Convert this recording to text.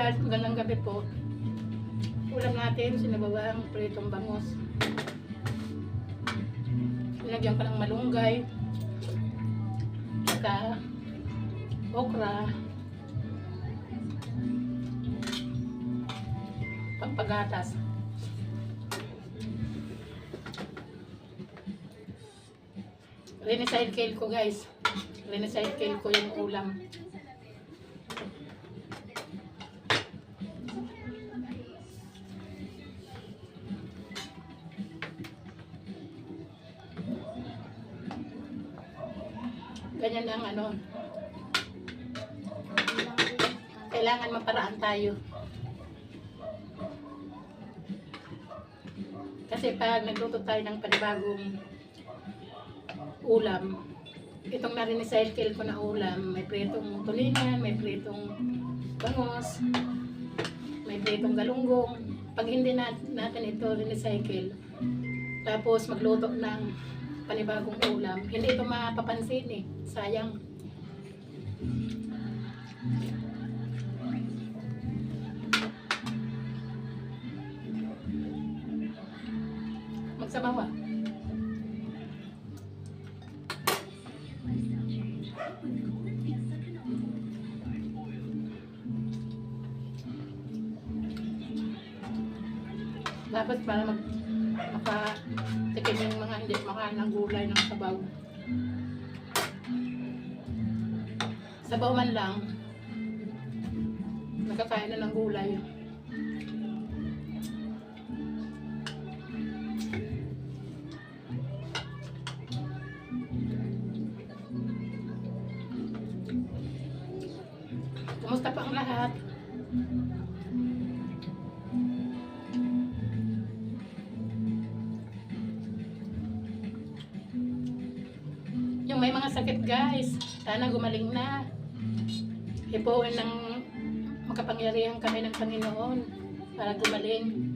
guys, magandang gabi po. Ulam natin, sinabawang pritong bangus. Nilagyan ko ng malunggay, saka okra, pampagatas. Riniside kale ko guys. Riniside kale ko yung ulam. Ganyan ang ano. Kailangan maparaan tayo. Kasi pag nagluto tayo ng panibagong ulam, itong nariniside ko na ulam, may pritong tulingan, may pritong bangus, may pritong galunggong. Pag hindi natin ito rinicycle, tapos magluto ng panibagong ulam, hindi ito mapapansin eh. Sayang. Magsabaw ah. Dapat para makatikim yung mga hindi makain ng gulay ng sabaw. Sabaw man lang, nakakain na ng gulay. Kumusta pa ang lahat? Yung may mga sakit guys, sana gumaling na. Hipuin ng makapangyarihan kami ng Panginoon para gumaling.